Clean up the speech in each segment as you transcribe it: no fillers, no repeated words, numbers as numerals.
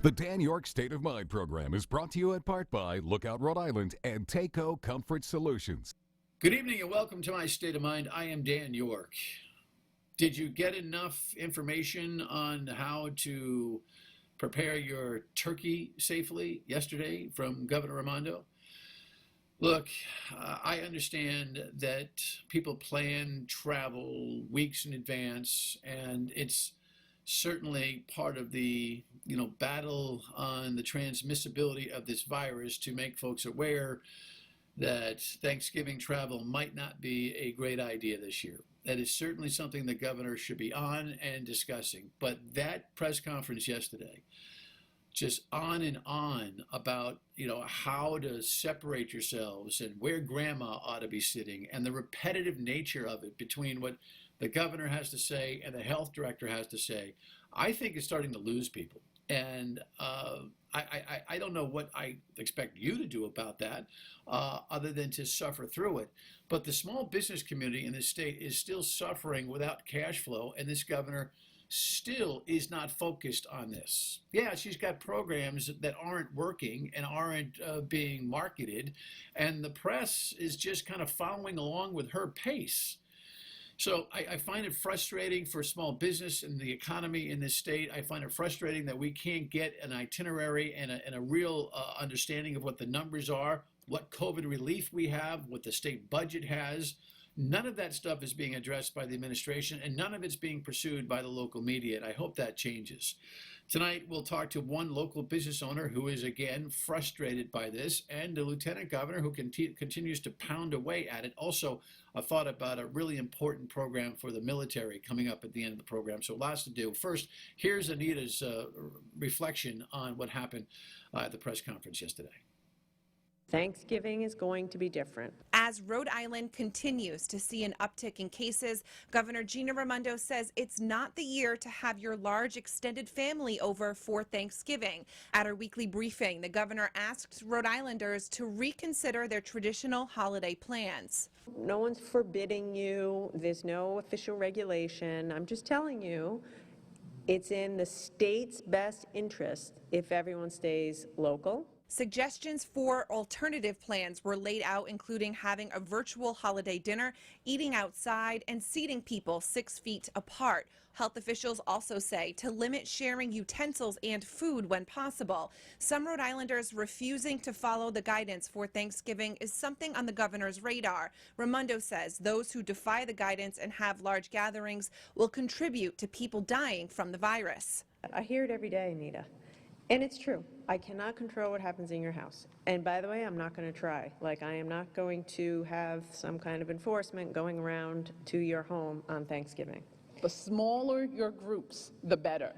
The Dan Yorke State of Mind program is brought to you in part by Lookout Rhode Island and Takeo Comfort Solutions. Good evening and welcome to my State of Mind. I am Dan Yorke. Did you get enough information on how to prepare your turkey safely yesterday from Governor Romaindo? Look, I understand that people plan travel weeks in advance, and it's certainly part of the battle on the transmissibility of this virus to make folks aware that Thanksgiving travel might not be a great idea this year. That is certainly something the governor should be on and discussing. But that press conference yesterday, just on and on about how to separate yourselves and where grandma ought to be sitting, and the repetitive nature of it between what the governor has to say and the health director has to say, I think is starting to lose people. And I don't know what I expect you to do about that, other than to suffer through it. But the small business community in this state is still suffering without cash flow, and this governor still is not focused on this. Yeah, she's got programs that aren't working and aren't being marketed, and the press is just kind of following along with her pace. So I find it frustrating for small business and the economy in this state. I find it frustrating that we can't get an itinerary and a real understanding of what the numbers are, what COVID relief we have, what the state budget has. None of that stuff is being addressed by the administration, and none of it's being pursued by the local media, and I hope that changes. Tonight, we'll talk to one local business owner who is, again, frustrated by this, and the lieutenant governor who continues to pound away at it. Also, I thought about a really important program for the military coming up at the end of the program, so lots to do. First, here's Anita's reflection on what happened at the press conference yesterday. Thanksgiving is going to be different. As Rhode Island continues to see an uptick in cases, Governor Gina Raimondo says it's not the year to have your large extended family over for Thanksgiving. At her weekly briefing, the governor asked Rhode Islanders to reconsider their traditional holiday plans. No one's forbidding you. There's no official regulation. I'm just telling you, it's in the state's best interest if everyone stays local. Suggestions for alternative plans were laid out, including having a virtual holiday dinner, eating outside, and seating people 6 feet apart. Health officials also say to limit sharing utensils and food when possible. Some Rhode Islanders refusing to follow the guidance for Thanksgiving is something on the governor's radar. Raimondo says those who defy the guidance and have large gatherings will contribute to people dying from the virus. I hear it every day, Anita. And it's true. I cannot control what happens in your house. And by the way, I'm not going to try. Like, I am not going to have some kind of enforcement going around to your home on Thanksgiving. The smaller your groups, the better.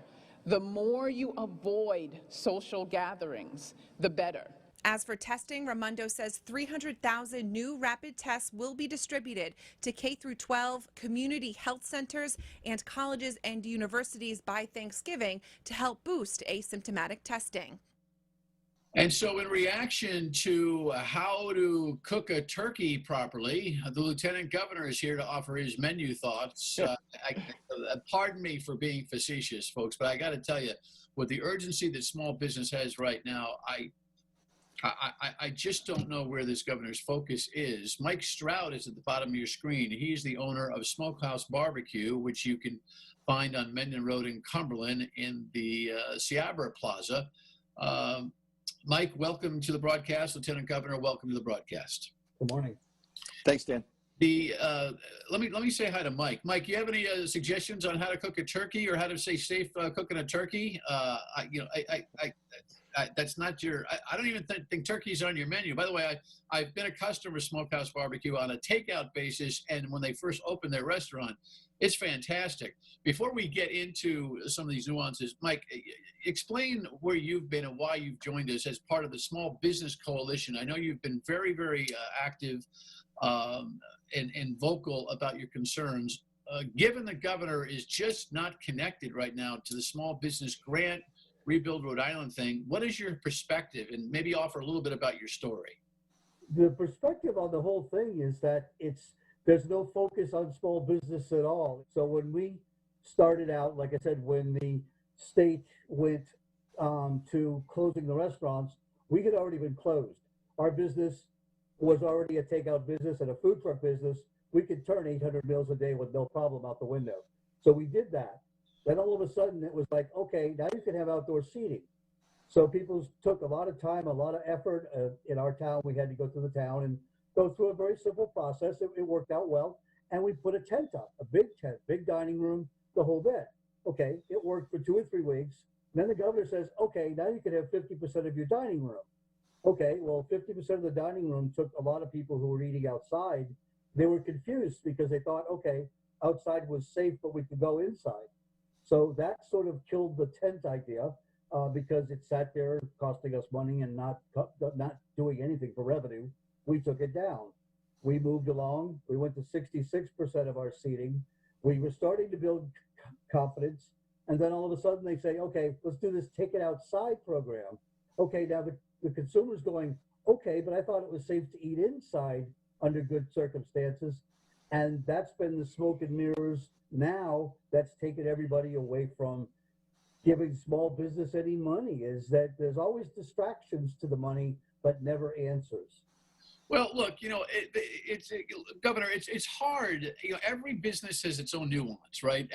The more you avoid social gatherings, the better. As for testing, Raimondo says 300,000 new rapid tests will be distributed to K-12, community health centers, and colleges and universities by Thanksgiving to help boost asymptomatic testing. And so in reaction to how to cook a turkey properly, the lieutenant governor is here to offer his menu thoughts. Pardon me for being facetious, folks, but I got to tell you, with the urgency that small business has right now, I just don't know where this governor's focus is. Mike Strout is at the bottom of your screen. He's the owner of Smokehouse BBQ, which you can find on Mendon Road in Cumberland in the Ciabra Plaza. Mike, welcome to the broadcast. Lieutenant Governor, welcome to the broadcast. Good morning. Thanks, Dan. Let me say hi to Mike. Mike, you have any suggestions on how to cook a turkey or how to stay safe cooking a turkey? That's not your. I don't even think turkey's on your menu. By the way, I've been a customer of Smokehouse BBQ on a takeout basis, and when they first opened their restaurant, it's fantastic. Before we get into some of these nuances, Mike, explain where you've been and why you've joined us as part of the Small Business Coalition. I know you've been very, very active and vocal about your concerns. Given the governor is just not connected right now to the small business grant, Rebuild Rhode Island thing, what is your perspective? And maybe offer a little bit about your story. The perspective on the whole thing is that there's no focus on small business at all. So when we started out, like I said, when the state went to closing the restaurants, we had already been closed. Our business was already a takeout business and a food truck business. We could turn 800 meals a day with no problem out the window. So we did that. Then all of a sudden it was like, okay, now you can have outdoor seating. So people took a lot of time, a lot of effort. In our town, we had to go through the town and go through a very simple process. It worked out well. And we put a tent up, a big tent, big dining room, the whole bit. Okay, it worked for 2 or 3 weeks. And then the governor says, okay, now you can have 50% of your dining room. Okay, well, 50% of the dining room took a lot of people who were eating outside. They were confused because they thought, okay, outside was safe, but we could go inside. So that sort of killed the tent idea because it sat there costing us money and not doing anything for revenue. We took it down. We moved along. We went to 66% of our seating. We were starting to build confidence. And then all of a sudden they say, okay, let's do this take it outside program. Okay, now the consumer's going, okay, but I thought it was safe to eat inside under good circumstances. And that's been the smoke and mirrors now that's taken everybody away from giving small business any money, is that there's always distractions to the money, but never answers. Well, look, Governor, it's hard. Every business has its own nuance, right?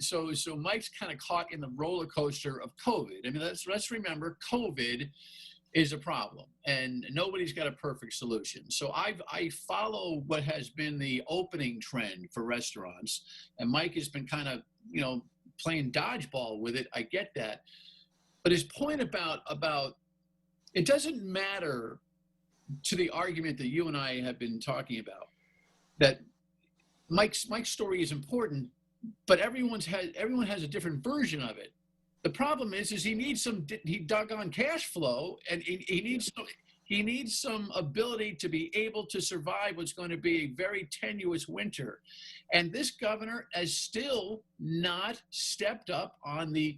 So Mike's kind of caught in the roller coaster of COVID. I mean, let's remember, COVID is a problem, and nobody's got a perfect solution. So I follow what has been the opening trend for restaurants, and Mike has been kind of playing dodgeball with it. I get that, but his point about it doesn't matter to the argument that you and I have been talking about, that Mike's story is important, but everyone has a different version of it. The problem is he needs he dug on cash flow, and he needs some ability to be able to survive what's going to be a very tenuous winter. And this governor has still not stepped up on the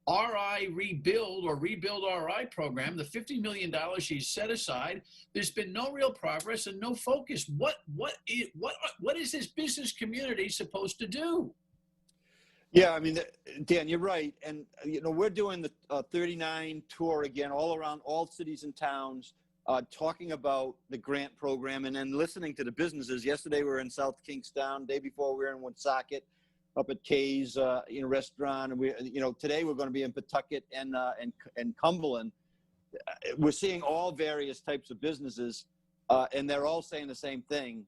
RI Rebuild or Rebuild RI program, the $50 million she's set aside. There's been no real progress and no focus. What is this business community supposed to do? Yeah, I mean, Dan, you're right. And, we're doing the 39 tour again, all around all cities and towns, talking about the grant program and then listening to the businesses. Yesterday, we were in South Kingstown. Day before, we were in Woonsocket, up at Kay's restaurant. And today we're going to be in Pawtucket and Cumberland. We're seeing all various types of businesses, and they're all saying the same thing.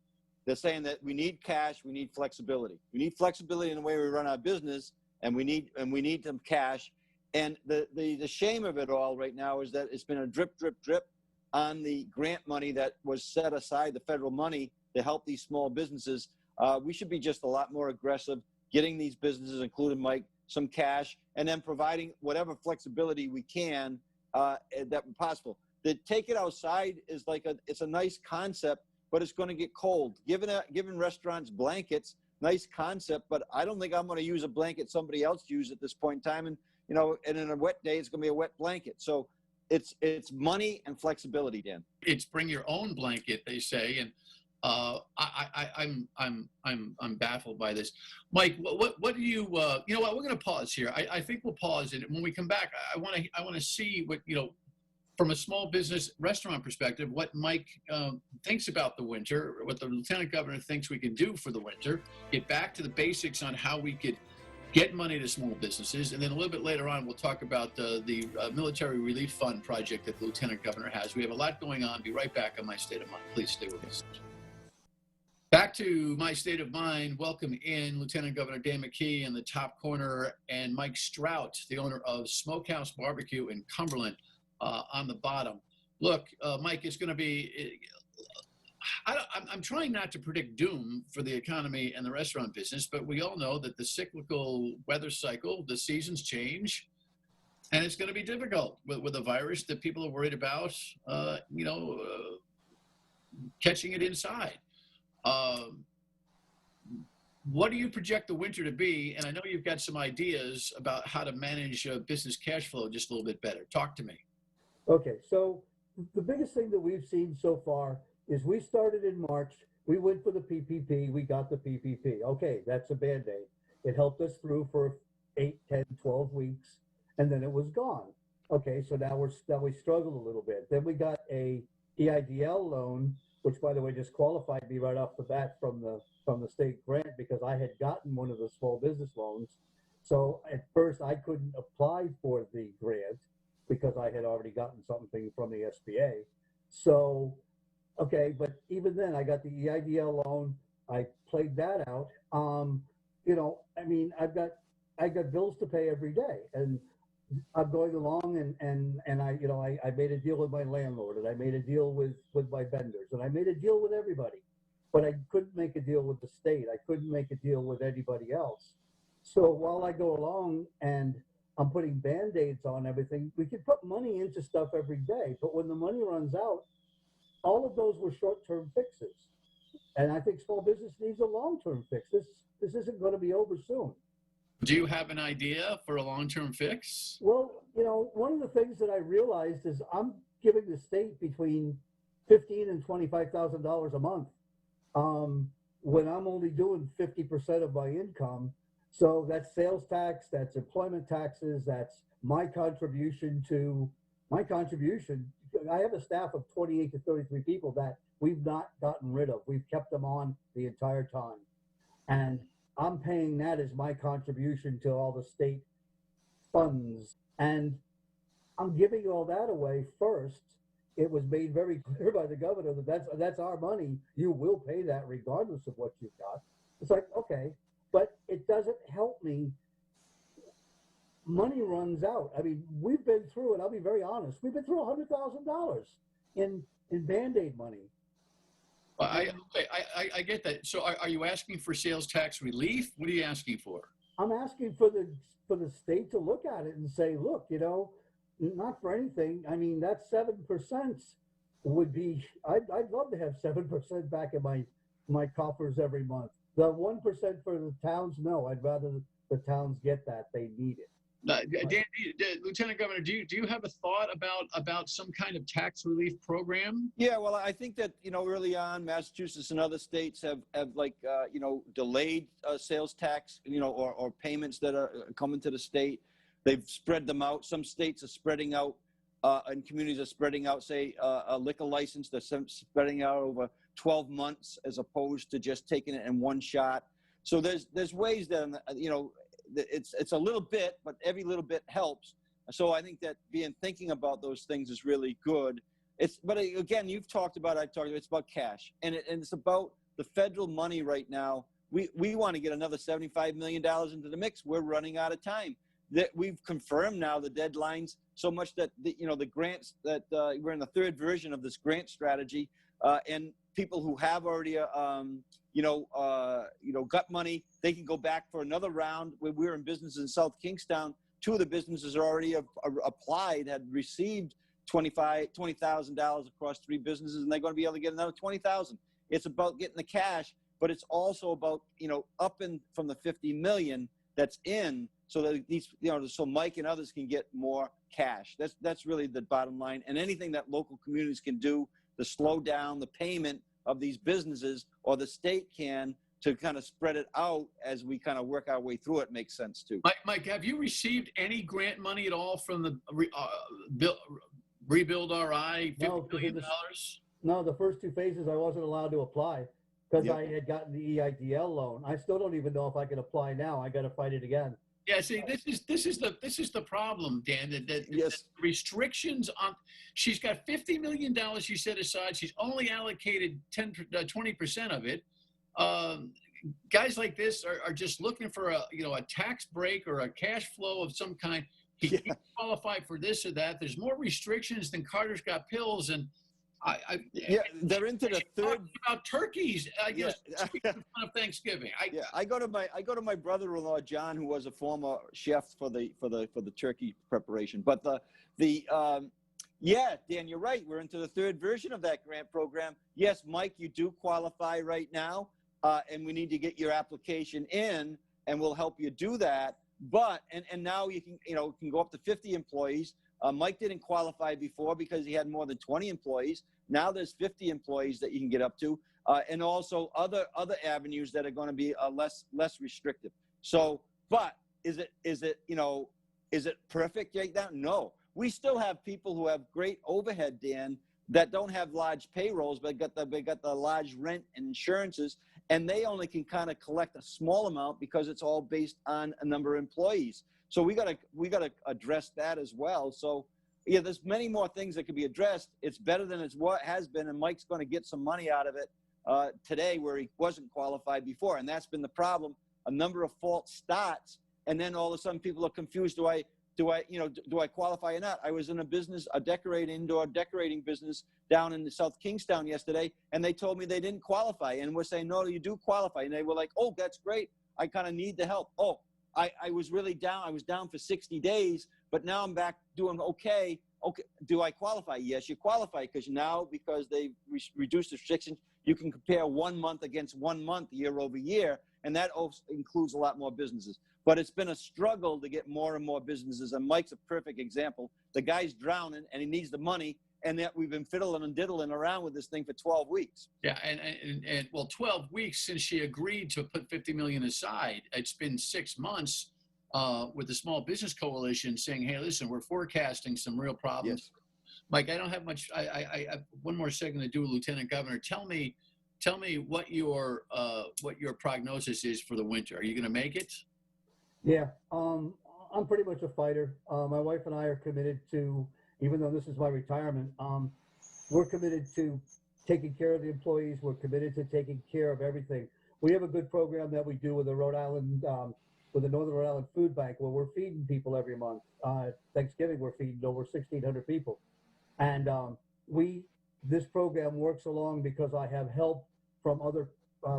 They're saying that we need cash, we need flexibility. We need flexibility in the way we run our business, and we need some cash. And the shame of it all right now is that it's been a drip, drip, drip on the grant money that was set aside, the federal money to help these small businesses. We should be just a lot more aggressive, getting these businesses, including Mike, some cash, and then providing whatever flexibility we can that possible. The take it outside is it's a nice concept, but it's going to get cold. Giving restaurants blankets, nice concept, but I don't think I'm going to use a blanket somebody else used at this point in time. And and in a wet day, it's going to be a wet blanket. So it's money and flexibility, Dan. It's bring your own blanket, they say, and I'm baffled by this. Mike, what do you what? We're going to pause here. I think we'll pause, and when we come back, I want to see what from a small business restaurant perspective, what Mike thinks about the winter, what the lieutenant governor thinks we can do for the winter, get back to the basics on how we could get money to small businesses. And then a little bit later on, we'll talk about the military relief fund project that the lieutenant governor has. We have a lot going on. Be right back on My State of Mind. Please stay with us. Back to My State of Mind. Welcome in Lieutenant Governor Dan McKee in the top corner, and Mike Strout, the owner of Smokehouse BBQ in Cumberland, on the bottom. Look, Mike, it's going to be, I'm trying not to predict doom for the economy and the restaurant business, but we all know that the cyclical weather cycle, the seasons change, and it's going to be difficult with a virus that people are worried about, catching it inside. What do you project the winter to be? And I know you've got some ideas about how to manage business cash flow just a little bit better. Talk to me. Okay, so the biggest thing that we've seen so far is we started in March. We went for the PPP. We got the PPP. Okay, that's a Band-Aid. It helped us through for 8, 10, 12 weeks, and then it was gone. Okay, so now we struggle a little bit. Then we got a EIDL loan, which by the way just qualified me right off the bat from the state grant because I had gotten one of the small business loans. So at first I couldn't apply for the grant because I had already gotten something from the SBA. So, okay, but even then I got the EIDL loan. I played that out. You know, I mean, I got bills to pay every day, and I'm going along and I, you know, I made a deal with my landlord, and I made a deal with my vendors, and I made a deal with everybody, but I couldn't make a deal with the state. I couldn't make a deal with anybody else. So while I go along and I'm putting Band-Aids on everything, we can put money into stuff every day, but when the money runs out, all of those were short-term fixes. And I think small business needs a long-term fix. This isn't going to be over soon. Do you have an idea for a long-term fix? Well, you know, one of the things that I realized is I'm giving the state between $15,000 and $25,000 a month when I'm only doing 50% of my income. So that's sales tax, that's employment taxes, that's my contribution. I have a staff of 28 to 33 people that we've not gotten rid of. We've kept them on the entire time. And I'm paying that as my contribution to all the state funds. And I'm giving all that away first. It was made very clear by the governor that that's our money. You will pay that regardless of what you've got. It's like, okay, but it doesn't help me. Money runs out. I mean, we've been through it. I'll be very honest. We've been through $100,000 in Band-Aid money. I get that. So are you asking for sales tax relief? What are you asking for? I'm asking for the state to look at it and say, look, you know, not for anything. I mean, that 7% would be, I'd love to have 7% back in my coffers every month. The 1% for the towns, no, I'd rather the towns get that. They need it. Dan, Lieutenant Governor, do you have a thought about some kind of tax relief program? Yeah, well, I think that, you know, early on, Massachusetts and other states have like, you know, delayed sales tax, you know, or payments that are coming to the state. They've spread them out. Some states are spreading out, and communities are spreading out, say, a liquor license. They're spreading out over 12 months as opposed to just taking it in one shot. So there's ways that, you know, it's a little bit, but every little bit helps. So I think that thinking about those things is really good. But again, I've talked about, it's about cash, and it's about the federal money right now. We want to get another $75 million into the mix. We're running out of time. That we've confirmed now the deadlines so much that the grants that we're in the third version of this grant strategy, and people who have already got money, they can go back for another round. We're in business in South Kingstown. Two of the businesses already have applied, had received $20,000 across three businesses, and they're going to be able to get another $20,000. It's about getting the cash, but it's also about, you know, upping from the 50 million that's in, so that these, you know, so Mike and others can get more cash. That's really the bottom line. And anything that local communities can do to slow down the payment of these businesses, or the state can, to kind of spread it out as we kind of work our way through it, makes sense too. Mike, have you received any grant money at all from the Rebuild RI, $50 million? No, the first two phases I wasn't allowed to apply because I had gotten the EIDL loan. I still don't even know if I can apply now. I got to fight it again. Yeah, see, this is the problem, Dan. That restrictions on. She's got $50 million she set aside. She's only allocated 20% of it. Guys like this are just looking for a tax break or a cash flow of some kind. He can't qualify for this or that. There's more restrictions than Carter's got pills, and they're into the third about turkeys. On Thanksgiving. I go to my brother-in-law John, who was a former chef for the turkey preparation. But Dan, you're right. We're into the third version of that grant program. Yes, Mike, you do qualify right now, and we need to get your application in, and we'll help you do that. But and now you can go up to 50 employees. Mike didn't qualify before because he had more than 20 employees. Now there's 50 employees that you can get up to, and also other avenues that are going to be less restrictive. So, but is it perfect right now? No. we still have people who have great overhead, Dan, that don't have large payrolls, but they got the large rent and insurances, and they only can kind of collect a small amount because it's all based on a number of employees. So we gotta address that as well. So yeah, there's many more things that could be addressed. It's better than it's what has been, and Mike's going to get some money out of it today where he wasn't qualified before, and that's been the problem. A number of false starts, and then all of a sudden people are confused. Do I qualify or not? I was in a business, indoor decorating business down in the South Kingstown yesterday, and they told me they didn't qualify, and we're saying, no, you do qualify. And they were like, oh, that's great. I kind of need the help. Oh, I was really down. I was down for 60 days, but now I'm back doing okay. Okay, do I qualify? Yes, you qualify, because they reduced restrictions, you can compare 1 month against 1 month year over year, and that also includes a lot more businesses. But it's been a struggle to get more and more businesses, and Mike's a perfect example. The guy's drowning, and he needs the money, and yet we've been fiddling and diddling around with this thing for 12 weeks. Yeah, and 12 weeks since she agreed to put $50 million aside. It's been 6 months with the Small Business Coalition saying, hey, listen, we're forecasting some real problems. Yes. Mike, I don't have much. I have one more segment to do with Lieutenant Governor. Tell me what your prognosis is for the winter. Are you going to make it? Yeah, I'm pretty much a fighter. My wife and I are committed to, even though this is my retirement, we're committed to taking care of the employees. We're committed to taking care of everything. We have a good program that we do with the Rhode Island, with the Northern Rhode Island Food Bank, where we're feeding people every month. Thanksgiving, we're feeding over 1,600 people. And this program works along because I have help from other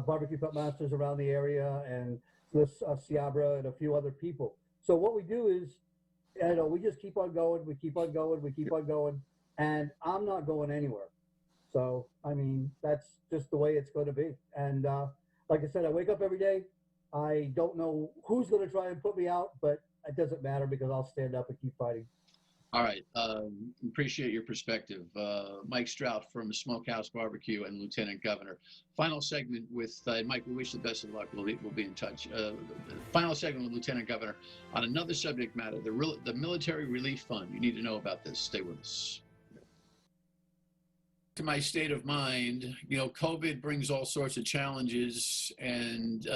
barbecue pit masters around the area, and Ciabra and a few other people. So what we do is, we just keep on going, we keep on going, and I'm not going anywhere. So, I mean, that's just the way it's going to be. And like I said, I wake up every day. I don't know who's going to try and put me out, but it doesn't matter because I'll stand up and keep fighting. All right. Appreciate your perspective. Mike Strout from Smokehouse BBQ and Lieutenant Governor. Final segment with Mike. We wish the best of luck. We'll be in touch. Final segment with Lieutenant Governor on another subject matter, the Military Relief Fund. You need to know about this. Stay with us. To my state of mind, COVID brings all sorts of challenges, and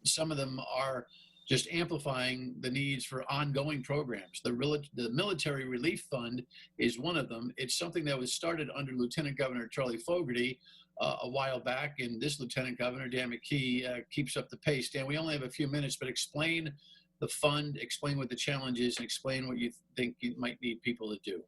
some of them are just amplifying the needs for ongoing programs. The Military Relief Fund is one of them. It's something that was started under Lieutenant Governor Charlie Fogarty a while back, and this Lieutenant Governor, Dan McKee, keeps up the pace. Dan, we only have a few minutes, but explain the fund, explain what the challenge is, and explain what you think you might need people to do.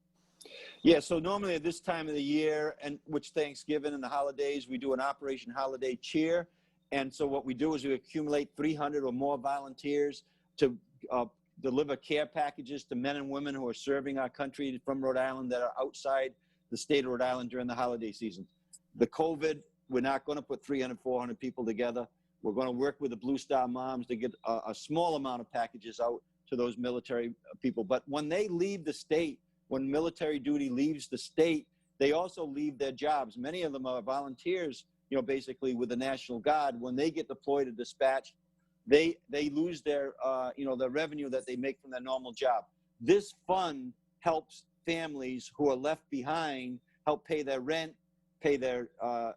Yeah, so normally at this time of the year, and which Thanksgiving and the holidays, we do an Operation Holiday Cheer. And so what we do is we accumulate 300 or more volunteers to deliver care packages to men and women who are serving our country from Rhode Island that are outside the state of Rhode Island during the holiday season. The COVID, we're not going to put 300, 400 people together. We're going to work with the Blue Star moms to get a small amount of packages out to those military people. But when they leave the state, when military duty leaves the state, they also leave their jobs. Many of them are volunteers, basically with the National Guard. When they get deployed or dispatched, they lose their, the revenue that they make from their normal job. This fund helps families who are left behind, help pay their rent, pay their,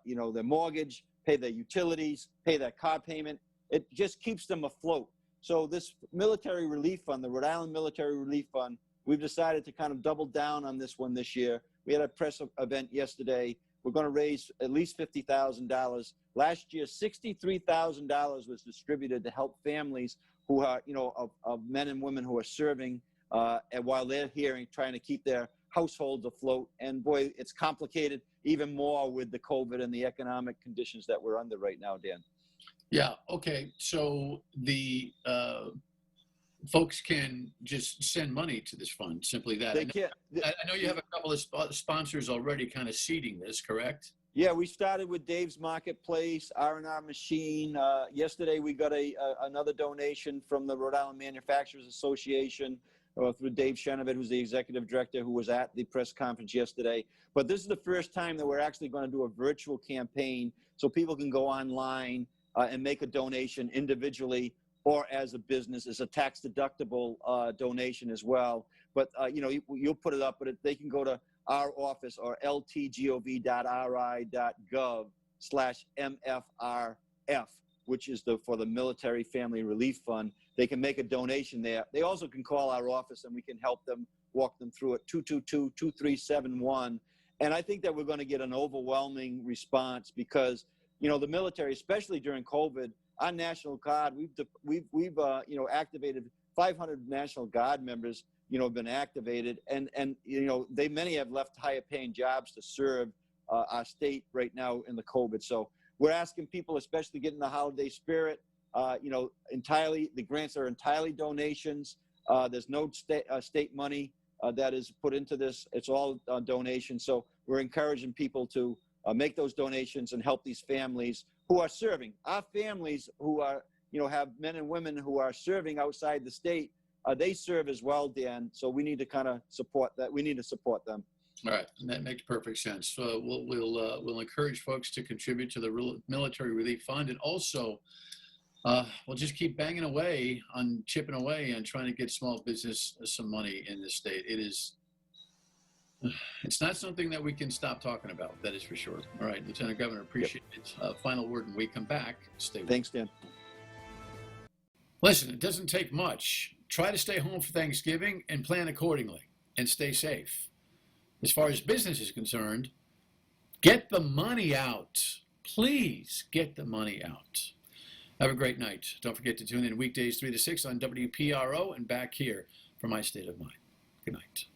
their mortgage, pay their utilities, pay their car payment. It just keeps them afloat. So this Military Relief Fund, the Rhode Island Military Relief Fund, we've decided to kind of double down on this one this year. We had a press event yesterday. We're going to raise at least $50,000. Last year, $63,000 was distributed to help families who are, of men and women who are serving, and while they're here and trying to keep their households afloat. And boy, it's complicated even more with the COVID and the economic conditions that we're under right now, Dan. Yeah. Okay. So the folks can just send money to this fund, simply that. I know you have a couple of sponsors already kind of seeding this, correct? Yeah, we started with Dave's Marketplace, R&R Machine. Yesterday, we got another donation from the Rhode Island Manufacturers Association through Dave Shenovit, who's the executive director, who was at the press conference yesterday. But this is the first time that we're actually going to do a virtual campaign so people can go online and make a donation individually or as a business. It's a tax-deductible donation as well. but you'll put it up. But they can go to our office or ltgov.ri.gov/MFRF, which is for the Military Family Relief Fund. They can make a donation there. They also can call our office, and we can help them, walk them through it, 222-2371. And I think that we're going to get an overwhelming response because, the military, especially during COVID, our National Guard, we've activated 500 National Guard members, have been activated, and many have left higher paying jobs to serve our state right now in the COVID. So we're asking people, especially getting the holiday spirit, entirely, the grants are entirely donations. There's no state money that is put into this. It's all donations. So we're encouraging people to make those donations and help these families who are serving. Our families who are, have men and women who are serving outside the state, they serve as well, Dan. So we need to kind of support that. We need to support them. All right, and that makes perfect sense. So we'll encourage folks to contribute to the Military Relief Fund, and also we'll just keep banging away on chipping away and trying to get small business some money in this state. It's not something that we can stop talking about. That is for sure. All right, Lieutenant Governor, appreciate it. Final word, and we come back. Stay with Thanks, Dan. Listen, it doesn't take much. Try to stay home for Thanksgiving and plan accordingly, and stay safe. As far as business is concerned, get the money out. Please get the money out. Have a great night. Don't forget to tune in weekdays 3 to 6 on WPRO and back here for My State of Mind. Good night.